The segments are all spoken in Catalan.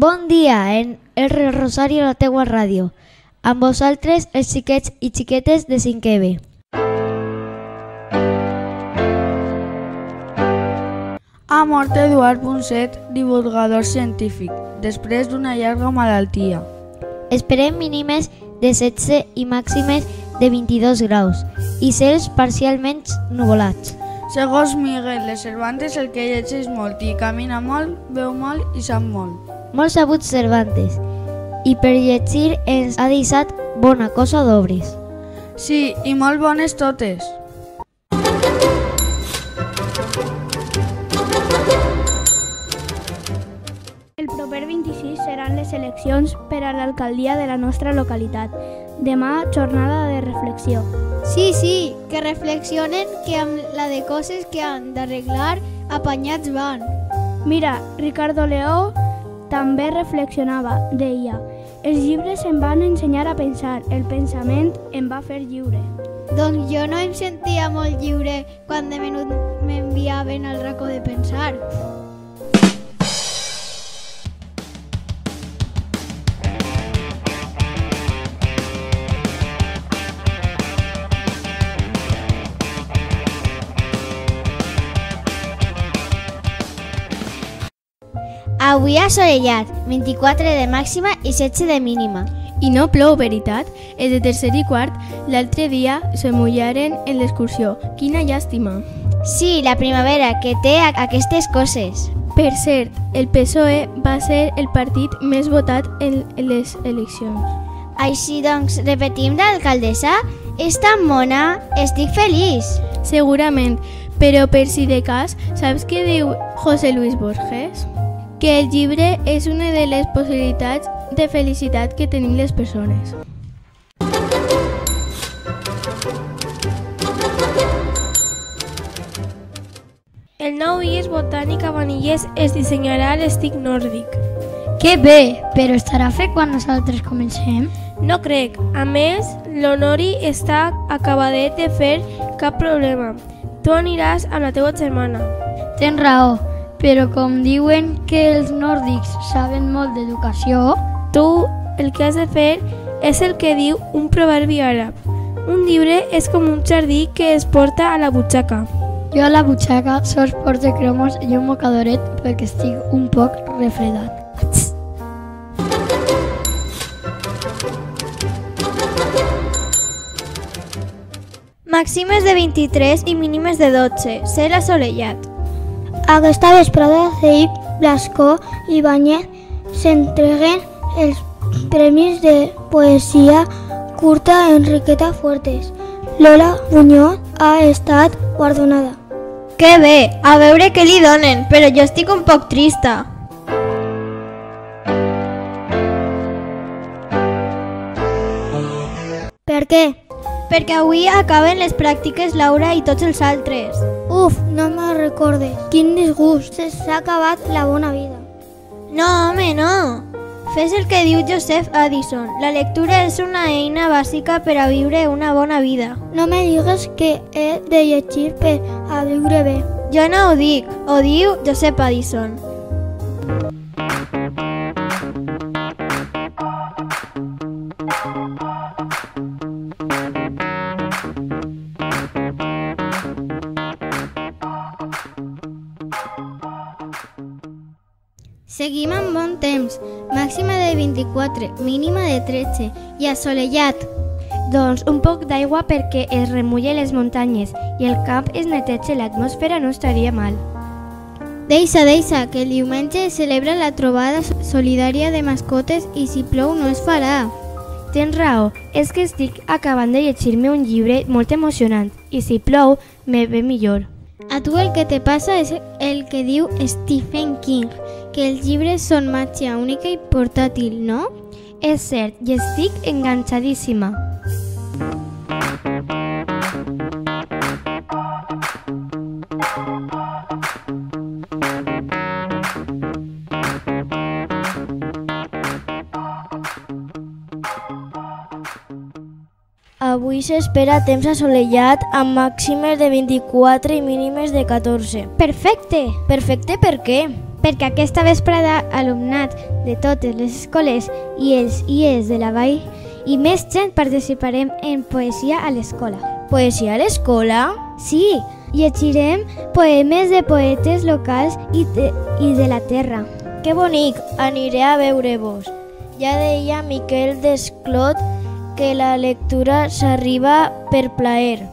Bon dia en R. Rosario a la teua ràdio. Amb vosaltres, els xiquets i xiquetes de 5è B. Ha mort Eduard Punset, divulgador científic, després d'una llarga malaltia. Esperem mínimes de 16 i màximes de 22 graus i cels parcialment nuvolats. Segons Miguel de Cervantes, el que llegeix molt i camina molt, veu molt i sap molt. Molt sabut Cervantes, i per llegir ens ha deixat bona cosa d'obres. Sí, i molt bones totes. El proper 26 seran les eleccions per a l'alcaldia de la nostra localitat. Demà, jornada de reflexió. Sí, que reflexionen que amb la de coses que han d'arreglar apanyats van. Mira, Ricardo Leó també reflexionava, deia: els llibres em van ensenyar a pensar, el pensament em va fer lliure. Doncs jo no em sentia molt lliure quan de menut m'enviaven al racó de pensar. Avui ha assolellat, 24 de màxima i 16 de mínima. I no plou, veritat? És de tercer i quart. L'altre dia se mullaren en l'excursió. Quina llàstima. Sí, la primavera, que té aquestes coses. Per cert, el PSOE va ser el partit més votat en les eleccions. Així doncs, repetim d'alcaldessa? És tan mona, estic feliç. Segurament, però per si de cas, saps què diu José Luis Borges? Que el llibre és una de les possibilitats de felicitat que tenim les persones. El nou IES Botànic a Vanillers es dissenyarà a l'estic nòrdic. Que bé, però estarà fet quan nosaltres comencem? No crec. A més, l'Honori està acabadet de fer cap problema. Tu aniràs amb la teva germana. Tens raó, però com diuen que els nòrdics saben molt d'educació... Tu el que has de fer és el que diu un proverbi àrab. Un llibre és com un jardí que es porta a la butxaca. Jo a la butxaca sols porto cromos i un mocadoret perquè estic un poc refredat. Màximes de 23 i mínimes de 12, cel assolellat. Aquesta vesprada Cehí Blasco i Báñez s'entreguen els premis de poesia curta a Enriqueta Fuertes. Lola Buñol ha estat guardonada. Que bé, a veure què li donen, però jo estic un poc trista. Per què? Perquè avui acaben les pràctiques Laura i tots els altres. Uf, no me'n recordes. Quin disgust. S'ha acabat la bona vida. No, home, no. Fes el que diu Joseph Addison. La lectura és una eina bàsica per a viure una bona vida. No me digues que he de llegir per a viure bé. Jo no ho dic, ho diu Joseph Addison. Seguim amb bon temps, màxima de 24, mínima de 13 i assolellat. Doncs un poc d'aigua perquè es remulle les muntanyes i el camp es neteja, l'atmosfera no estaria mal. Deixa, que el diumenge celebra la trobada solidària de mascotes i si plou no es farà. Tens raó, és que estic acabant de llegir-me un llibre molt emocionant i si plou me ve millor. A tu el que te passa és el que diu Stephen King, que els llibres són màgia única i portàtil, no? És cert, i estic enganxadíssima. Avui s'espera temps assolellat amb màximes de 24 i mínimes de 14. Perfecte! Perfecte per què? perquè aquesta vesprada alumnat de totes les escoles i els IES de la Vall i més gent participarem en poesia a l'escola. Poesia a l'escola? Sí, llegirem poemes de poetes locals i de la terra. Que bonic, aniré a veure-vos. Ja deia Miquel Desclot que la lectura s'arriba per plaer.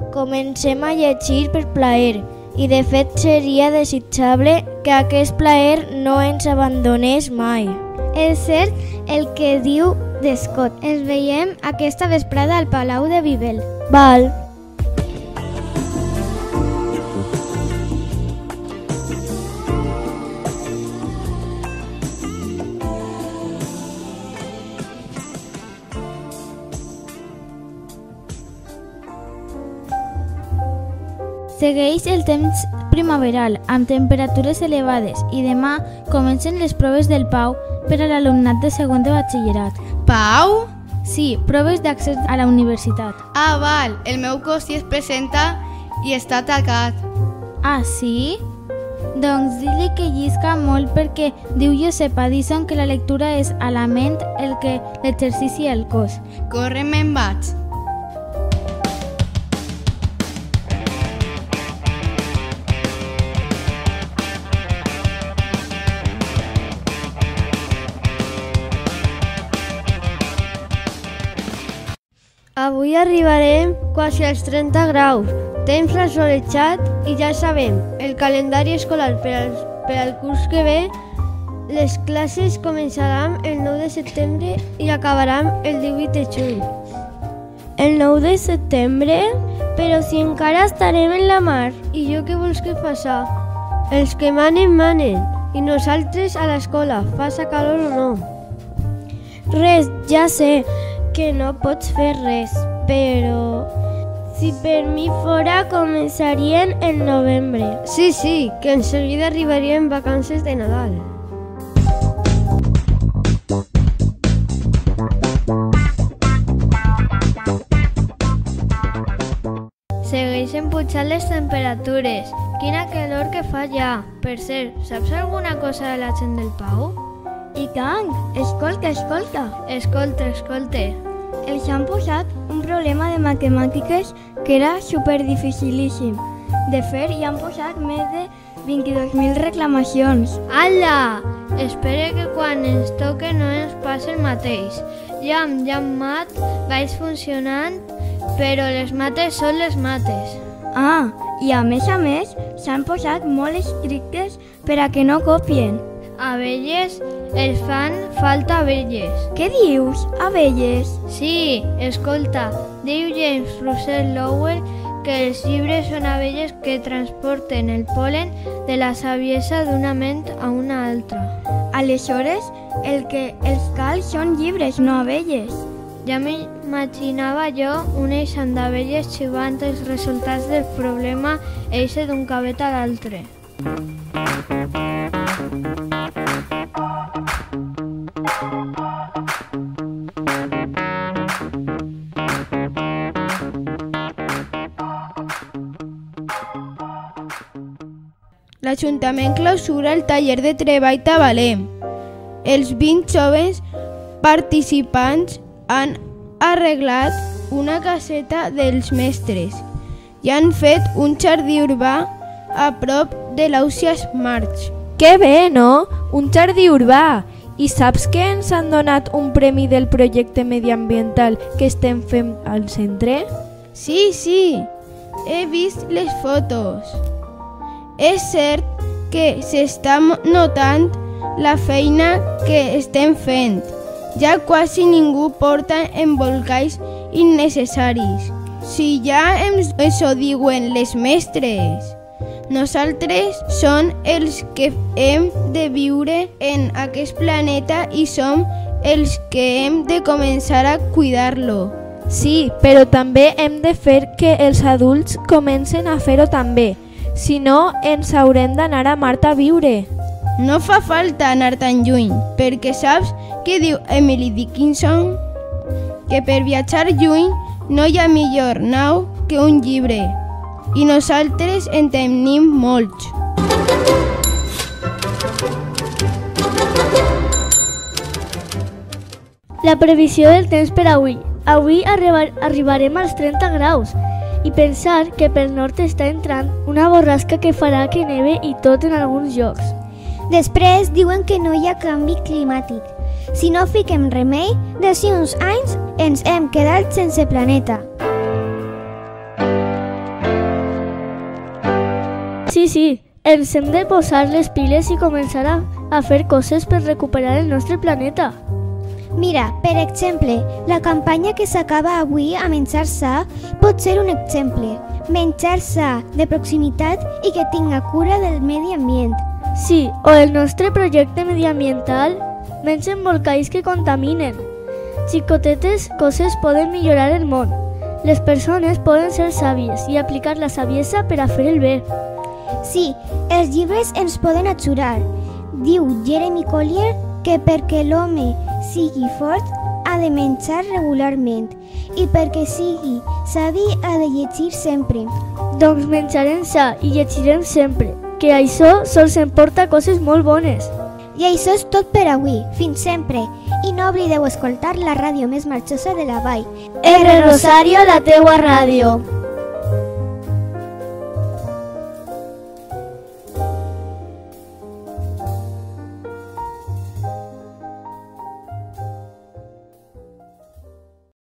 Comencem a llegir per plaer i de fet seria desitjable que aquest plaer no ens abandonés mai. És cert el que diu Desclot. Ens veiem aquesta vesprada al Palau de Vivel. Val. Segueix el temps primaveral, amb temperatures elevades, i demà comencen les proves del PAU per a l'alumnat de segon de batxillerat. Pau? Sí, proves d'accés a la universitat. Ah, val, el meu cosí es presenta i està tacat. Ah, sí? Doncs di-li que llisca molt perquè diu Josep Addison que la lectura és a la ment el que l'exercici al cos. Corre, me'n vaig. Avui arribarem quasi als 30 graus, temps assolellat i ja sabem, el calendari escolar per al curs que ve, les classes començaran el 9 de setembre i acabaran el 18 de juny. El 9 de setembre? Però si encara estarem en la mar, i jo què vols que faça? Els que manen, manen, i nosaltres a l'escola, faça calor o no. Res, ja sé que no pots fer res, però si per mi fora començarien el novembre. Sí, que en seguida arribarien vacances de Nadal. Segueixen pujant les temperatures. Quina calor que fa ja. Per cert, saps alguna cosa de la gent del Pau? I tant, escolta. Escolta. Els han posat un problema de matemàtiques que era superdificilíssim. De fet, hi han posat més de 22.000 reclamacions. Ala! Espero que quan ens toque no ens passi el mateix. Ja amb Mat vaig funcionant, però les mates són les mates. Ah, i a més, s'han posat molt estrictes per a que no copien. Abelles, els fan falta abelles. Què dius, abelles? Sí, escolta, diu James Russell Lowell que els llibres són abelles que transporten el pol·len de la saviesa d'una ment a una altra. Aleshores, el que els cal són llibres, no abelles. Ja m'imaginava jo un eixam d'abelles xivant els resultats del problema eixe d'un cabet a l'altre. L'Ajuntament clausura el taller de treball Tabalem. Els 20 joves participants han arreglat una caseta dels mestres i han fet un jardí urbà a prop de l'Ausiàs March. Que bé, no? Un jardí urbà! I saps que ens han donat un premi del projecte mediambiental que estem fent al centre? Sí, he vist les fotos. És cert que s'està notant la feina que estem fent. Ja quasi ningú porta embolcalls innecessaris. Si ja ens ho diuen les mestres. Nosaltres som els que hem de viure en aquest planeta i som els que hem de començar a cuidar-lo. Sí, però també hem de fer que els adults comencen a fer-ho també. Si no, ens haurem d'anar a Mart a viure. No fa falta anar tan lluny, perquè saps què diu Emily Dickinson? Que per viatjar lluny no hi ha millor nau que un llibre. I nosaltres en tenim molts. La previsió del temps per avui. Avui arribarem als 30 graus i pensar que pel nord està entrant una borrasca que farà que neve i tot en alguns llocs. Després diuen que no hi ha canvi climàtic. Si no fiquem remei, d'ací uns anys ens hem quedat sense planeta. Sí, ens hem de posar les piles i començar a fer coses per recuperar el nostre planeta. Mira, per exemple, la campanya que s'acaba avui a Menjar Sa pot ser un exemple. Menjar sa, de proximitat i que tinga cura del medi ambient. Sí, o el nostre projecte mediambiental, menys embolcalls que contaminen. Xicotetes coses poden millorar el món. Les persones poden ser sàvies i aplicar la saviesa per a fer el bé. Sí, els llibres ens poden ajudar. Diu Jeremy Collier que perquè l'home sigui fort ha de menjar regularment i perquè sigui savi ha de llegir sempre. Doncs menjarem sa i llegirem sempre, que això sols em porta coses molt bones. I això és tot per avui. Fins sempre. I no oblideu escoltar la ràdio més marxosa de la vall. R Rosario, la teua ràdio.